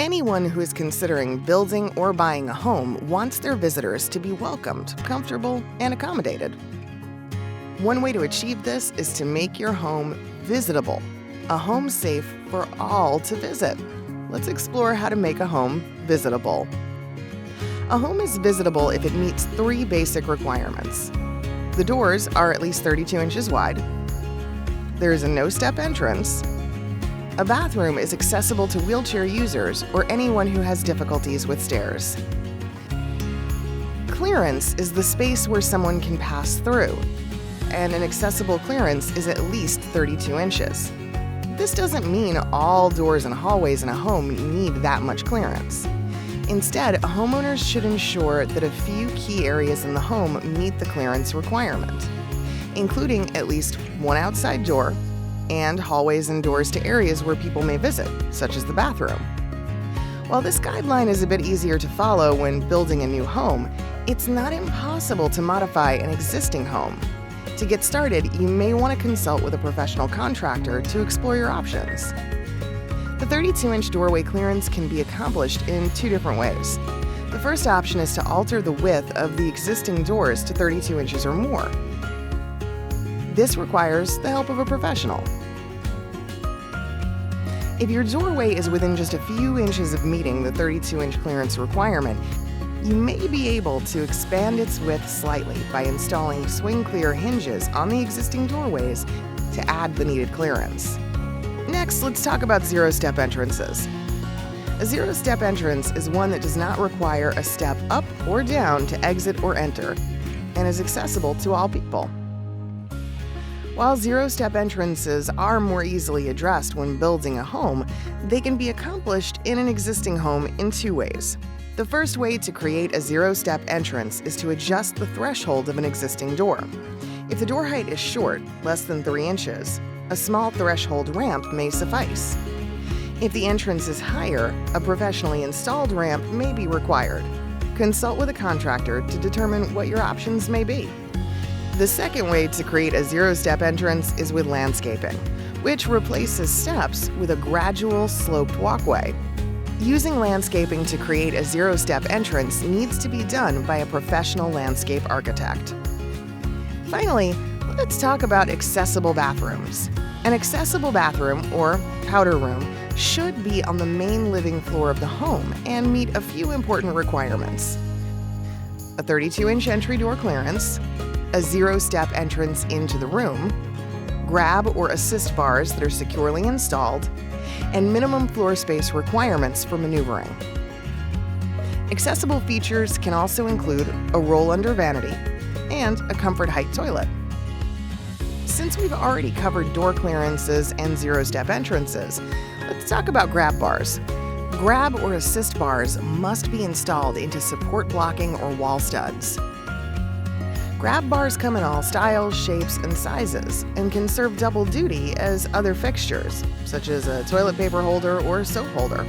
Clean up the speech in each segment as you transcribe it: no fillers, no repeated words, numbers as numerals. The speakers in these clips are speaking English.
Anyone who is considering building or buying a home wants their visitors to be welcomed, comfortable, and accommodated. One way to achieve this is to make your home visitable, a home safe for all to visit. Let's explore how to make a home visitable. A home is visitable if it meets 3 basic requirements. The doors are at least 32 inches wide. There is a no-step entrance. A bathroom is accessible to wheelchair users or anyone who has difficulties with stairs. Clearance is the space where someone can pass through, and an accessible clearance is at least 32 inches. This doesn't mean all doors and hallways in a home need that much clearance. Instead, homeowners should ensure that a few key areas in the home meet the clearance requirement, including at least one outside door and hallways and doors to areas where people may visit, such as the bathroom. While this guideline is a bit easier to follow when building a new home, it's not impossible to modify an existing home. To get started, you may want to consult with a professional contractor to explore your options. The 32-inch doorway clearance can be accomplished in 2 different ways. The first option is to alter the width of the existing doors to 32 inches or more. This requires the help of a professional. If your doorway is within just a few inches of meeting the 32-inch clearance requirement, you may be able to expand its width slightly by installing swing-clear hinges on the existing doorways to add the needed clearance. Next, let's talk about zero-step entrances. A zero-step entrance is one that does not require a step up or down to exit or enter, and is accessible to all people. While zero-step entrances are more easily addressed when building a home, they can be accomplished in an existing home in 2 ways. The first way to create a zero-step entrance is to adjust the threshold of an existing door. If the door height is short, less than 3 inches, a small threshold ramp may suffice. If the entrance is higher, a professionally installed ramp may be required. Consult with a contractor to determine what your options may be. The second way to create a zero-step entrance is with landscaping, which replaces steps with a gradual sloped walkway. Using landscaping to create a zero-step entrance needs to be done by a professional landscape architect. Finally, let's talk about accessible bathrooms. An accessible bathroom, or powder room, should be on the main living floor of the home and meet a few important requirements: a 32-inch entry door clearance, a zero-step entrance into the room, grab or assist bars that are securely installed, and minimum floor space requirements for maneuvering. Accessible features can also include a roll-under vanity and a comfort height toilet. Since we've already covered door clearances and zero-step entrances, let's talk about grab bars. Grab or assist bars must be installed into support blocking or wall studs. Grab bars come in all styles, shapes, and sizes, and can serve double duty as other fixtures, such as a toilet paper holder or soap holder.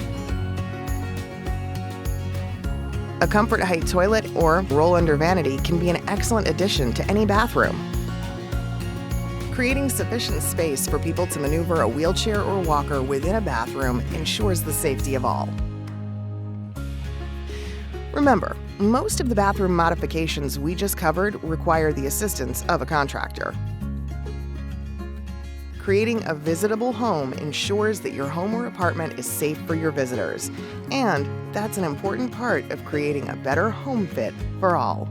A comfort height toilet or roll-under vanity can be an excellent addition to any bathroom. Creating sufficient space for people to maneuver a wheelchair or walker within a bathroom ensures the safety of all. Remember, most of the bathroom modifications we just covered require the assistance of a contractor. Creating a visitable home ensures that your home or apartment is safe for your visitors, and that's an important part of creating a better home fit for all.